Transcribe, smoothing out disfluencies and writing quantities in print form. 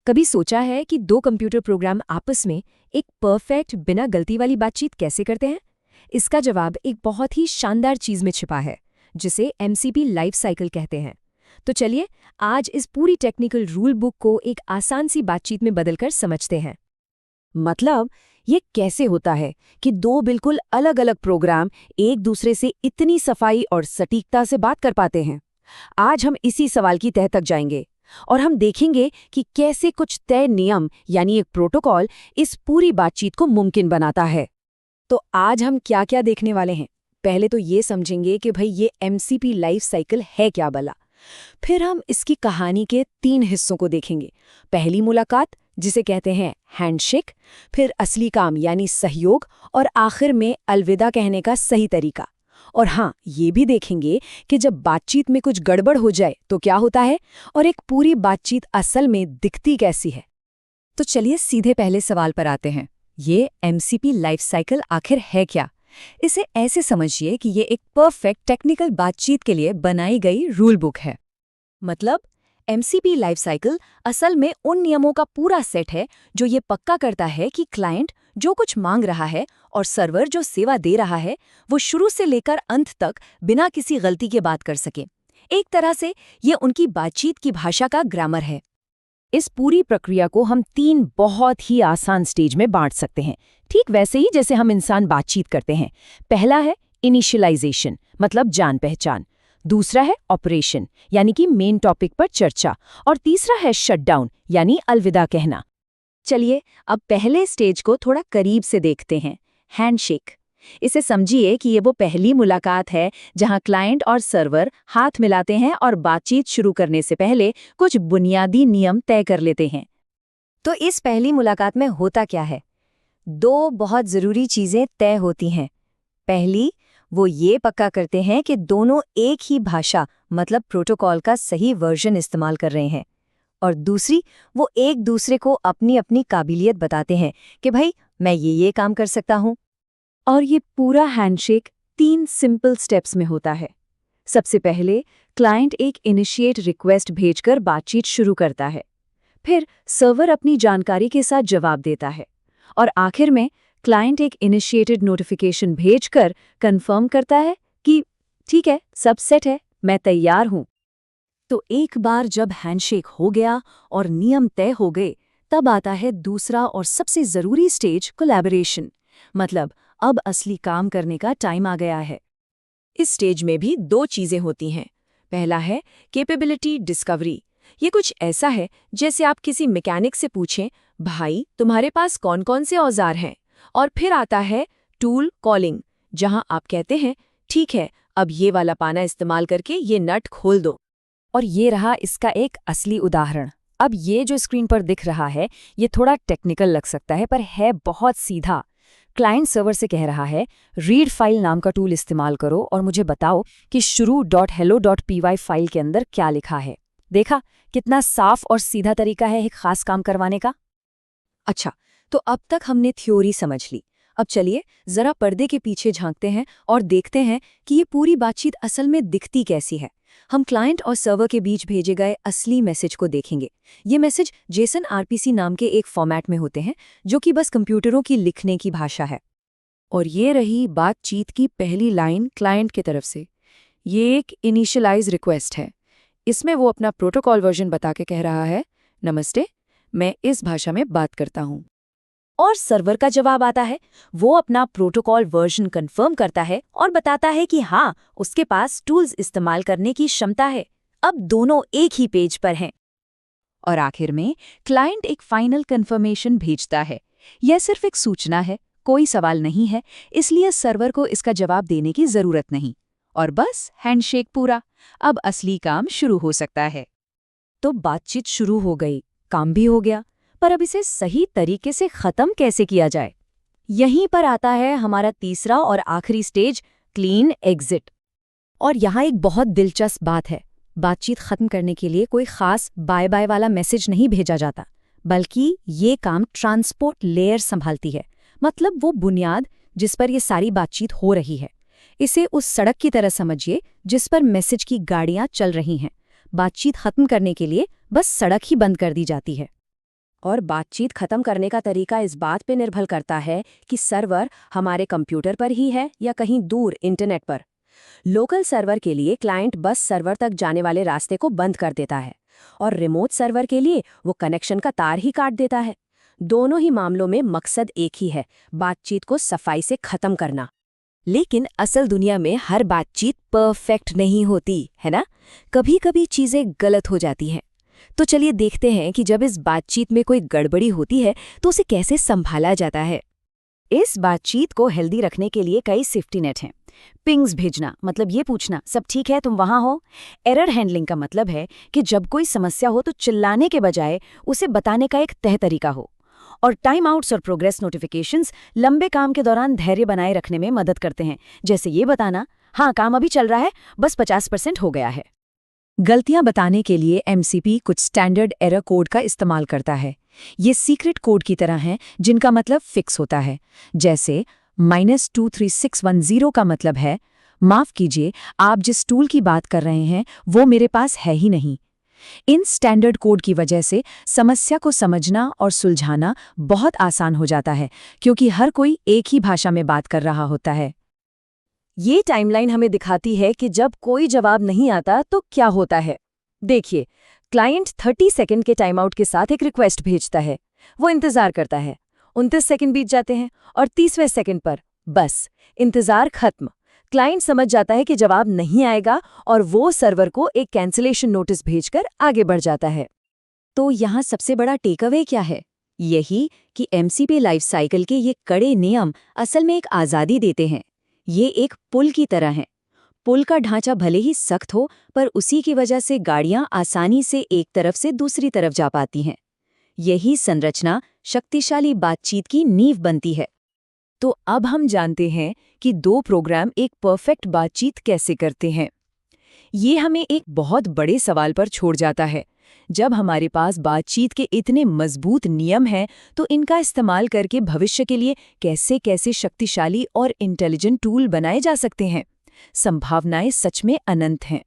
कभी सोचा है कि दो कंप्यूटर प्रोग्राम आपस में एक परफेक्ट बिना गलती वाली बातचीत कैसे करते हैं? इसका जवाब एक बहुत ही शानदार चीज में छिपा है, जिसे एमसीपी लाइफ साइकिल कहते हैं। तो चलिए आज इस पूरी टेक्निकल रूल बुक को एक आसान सी बातचीत में बदलकर समझते हैं। मतलब ये कैसे होता है कि दो बिल्कुल अलग अलग प्रोग्राम एक दूसरे से इतनी सफाई और सटीकता से बात कर पाते हैं? आज हम इसी सवाल की तह तक जाएंगे और हम देखेंगे कि कैसे कुछ तय नियम यानी एक प्रोटोकॉल इस पूरी बातचीत को मुमकिन बनाता है। तो आज हम क्या क्या देखने वाले हैं? पहले तो ये समझेंगे कि भाई ये एमसीपी लाइफ साइकिल है क्या भला। फिर हम इसकी कहानी के 3 हिस्सों को देखेंगे। पहली मुलाकात, जिसे कहते हैं हैंडशेक, फिर असली काम यानी सहयोग, और आखिर में अलविदा कहने का सही तरीका। और हाँ, ये भी देखेंगे कि जब बातचीत में कुछ गड़बड़ हो जाए तो क्या होता है और एक पूरी बातचीत असल में दिखती कैसी है। तो चलिए सीधे पहले सवाल पर आते हैं। ये एमसीपी लाइफ साइकिल आखिर है क्या? इसे ऐसे समझिए कि ये एक परफेक्ट टेक्निकल बातचीत के लिए बनाई गई रूल बुक है। मतलब एमसीपी लाइफ साइकिल असल में उन नियमों का पूरा सेट है जो ये पक्का करता है कि क्लाइंट जो कुछ मांग रहा है और सर्वर जो सेवा दे रहा है वो शुरू से लेकर अंत तक बिना किसी गलती के बात कर सके। एक तरह से ये उनकी बातचीत की भाषा का ग्रामर है। इस पूरी प्रक्रिया को हम 3 बहुत ही आसान स्टेज में बांट सकते हैं, ठीक वैसे ही जैसे हम इंसान बातचीत करते हैं। पहला है इनिशियलाइजेशन, मतलब जान पहचान। दूसरा है ऑपरेशन, यानी कि मेन टॉपिक पर चर्चा। और तीसरा है शटडाउन, यानी अलविदा कहना। चलिए अब पहले स्टेज को थोड़ा करीब से देखते हैं, हैंडशेक। इसे समझिए कि ये वो पहली मुलाकात है जहां क्लाइंट और सर्वर हाथ मिलाते हैं और बातचीत शुरू करने से पहले कुछ बुनियादी नियम तय कर लेते हैं। तो इस पहली मुलाकात में होता क्या है? 2 बहुत ज़रूरी चीज़ें तय होती हैं। पहली, वो ये पक्का करते हैं कि दोनों एक ही भाषा मतलब प्रोटोकॉल का सही वर्जन इस्तेमाल कर रहे हैं। और दूसरी, वो एक दूसरे को अपनी अपनी काबिलियत बताते हैं कि भाई मैं ये काम कर सकता हूँ। और ये पूरा हैंडशेक 3 सिंपल स्टेप्स में होता है। सबसे पहले क्लाइंट एक इनिशिएट रिक्वेस्ट भेजकर बातचीत शुरू करता है। फिर सर्वर अपनी जानकारी के साथ जवाब देता है। और आखिर में क्लाइंट एक इनिशिएटेड नोटिफिकेशन भेजकर कंफर्म करता है कि ठीक है, सब सेट है, मैं तैयार हूँ। तो एक बार जब हैंडशेक हो गया और नियम तय हो गए, तब आता है दूसरा और सबसे ज़रूरी स्टेज, कोलैबोरेशन। मतलब अब असली काम करने का टाइम आ गया है। इस स्टेज में भी 2 चीज़ें होती हैं। पहला है कैपेबिलिटी डिस्कवरी। ये कुछ ऐसा है जैसे आप किसी मैकेनिक से पूछें, भाई तुम्हारे पास कौन कौन से औजार हैं। और फिर आता है टूल कॉलिंग, जहां आप कहते हैं ठीक है, अब ये वाला पाना इस्तेमाल करके ये नट खोल दो। और ये रहा इसका एक असली उदाहरण। अब ये जो स्क्रीन पर दिख रहा है ये थोड़ा टेक्निकल लग सकता है, पर है बहुत सीधा। क्लाइंट सर्वर से कह रहा है, रीड फाइल नाम का टूल इस्तेमाल करो और मुझे बताओ कि shuru.hello.py फाइल के अंदर क्या लिखा है। देखा कितना साफ और सीधा तरीका है एक खास काम करवाने का। अच्छा, तो अब तक हमने थ्योरी समझ ली। अब चलिए जरा पर्दे के पीछे झांकते हैं और देखते हैं कि ये पूरी बातचीत असल में दिखती कैसी है। हम क्लाइंट और सर्वर के बीच भेजे गए असली मैसेज को देखेंगे। ये मैसेज जेसन आरपीसी नाम के एक फॉर्मेट में होते हैं, जो कि बस कंप्यूटरों की लिखने की भाषा है। और ये रही बातचीत की पहली लाइन क्लाइंट की तरफ से। ये एक इनिशियलाइज रिक्वेस्ट है। इसमें वो अपना प्रोटोकॉल वर्जन बता के कह रहा है, नमस्ते, मैं इस भाषा में बात करता हूँ। और सर्वर का जवाब आता है, वो अपना प्रोटोकॉल वर्जन कंफर्म करता है और बताता है कि हाँ, उसके पास टूल्स इस्तेमाल करने की क्षमता है। अब दोनों एक ही पेज पर हैं। और आखिर में क्लाइंट एक फाइनल कंफर्मेशन भेजता है। यह सिर्फ एक सूचना है, कोई सवाल नहीं है, इसलिए सर्वर को इसका जवाब देने की जरूरत नहीं। और बस हैंडशेक पूरा। अब असली काम शुरू हो सकता है। तो बातचीत शुरू हो गई, काम भी हो गया, पर अब इसे सही तरीके से खत्म कैसे किया जाए? यहीं पर आता है हमारा तीसरा और आखिरी स्टेज, क्लीन एग्जिट। और यहाँ एक बहुत दिलचस्प बात है। बातचीत खत्म करने के लिए कोई खास बाय बाय वाला मैसेज नहीं भेजा जाता, बल्कि ये काम ट्रांसपोर्ट लेयर संभालती है। मतलब वो बुनियाद जिस पर ये सारी बातचीत हो रही है। इसे उस सड़क की तरह समझिए जिस पर मैसेज की गाड़ियां चल रही हैं। बातचीत खत्म करने के लिए बस सड़क ही बंद कर दी जाती है। और बातचीत खत्म करने का तरीका इस बात पे निर्भर करता है कि सर्वर हमारे कंप्यूटर पर ही है या कहीं दूर इंटरनेट पर। लोकल सर्वर के लिए क्लाइंट बस सर्वर तक जाने वाले रास्ते को बंद कर देता है और रिमोट सर्वर के लिए वो कनेक्शन का तार ही काट देता है। दोनों ही मामलों में मकसद एक ही है, बातचीत को सफाई से खत्म करना। लेकिन असल दुनिया में हर बातचीत परफेक्ट नहीं होती, है ना? कभी-कभी चीजें गलत हो जाती हैं। तो चलिए देखते हैं कि जब इस बातचीत में कोई गड़बड़ी होती है तो उसे कैसे संभाला जाता है। इस बातचीत को हेल्दी रखने के लिए कई सेफ्टी नेट हैं। पिंग्स भेजना मतलब ये पूछना सब ठीक है, तुम वहां हो। एरर हैंडलिंग का मतलब है कि जब कोई समस्या हो तो चिल्लाने के बजाय उसे बताने का एक तय तरीका हो। और टाइम आउट्स और प्रोग्रेस नोटिफिकेशंस लंबे काम के दौरान धैर्य बनाए रखने में मदद करते हैं, जैसे ये बताना, हाँ काम अभी चल रहा है, बस 50% हो गया है। गलतियां बताने के लिए एमसीपी कुछ स्टैंडर्ड एरर कोड का इस्तेमाल करता है। ये सीक्रेट कोड की तरह हैं जिनका मतलब फिक्स होता है। जैसे -23610 का मतलब है, माफ कीजिए, आप जिस टूल की बात कर रहे हैं वो मेरे पास है ही नहीं। इन स्टैंडर्ड कोड की वजह से समस्या को समझना और सुलझाना बहुत आसान हो जाता है, क्योंकि हर कोई एक ही भाषा में बात कर रहा होता है। ये टाइमलाइन हमें दिखाती है कि जब कोई जवाब नहीं आता तो क्या होता है। देखिए, क्लाइंट 30 सेकंड के टाइम आउट के साथ एक रिक्वेस्ट भेजता है। वो इंतजार करता है। 29 सेकंड बीत जाते हैं और 30वें सेकंड पर बस इंतजार खत्म। क्लाइंट समझ जाता है कि जवाब नहीं आएगा और वो सर्वर को एक कैंसिलेशन नोटिस भेजकर आगे बढ़ जाता है। तो यहाँ सबसे बड़ा टेकअवे क्या है? यही कि एमसीपी लाइफ साइकिल के ये कड़े नियम असल में एक आज़ादी देते हैं। ये एक पुल की तरह है। पुल का ढांचा भले ही सख्त हो, पर उसी की वजह से गाड़ियां आसानी से एक तरफ से दूसरी तरफ जा पाती हैं। यही संरचना शक्तिशाली बातचीत की नींव बनती है। तो अब हम जानते हैं कि दो प्रोग्राम एक परफेक्ट बातचीत कैसे करते हैं। ये हमें एक बहुत बड़े सवाल पर छोड़ जाता है। जब हमारे पास बातचीत के इतने मजबूत नियम हैं, तो इनका इस्तेमाल करके भविष्य के लिए कैसे कैसे शक्तिशाली और इंटेलिजेंट टूल बनाए जा सकते हैं। संभावनाएं सच में अनंत हैं।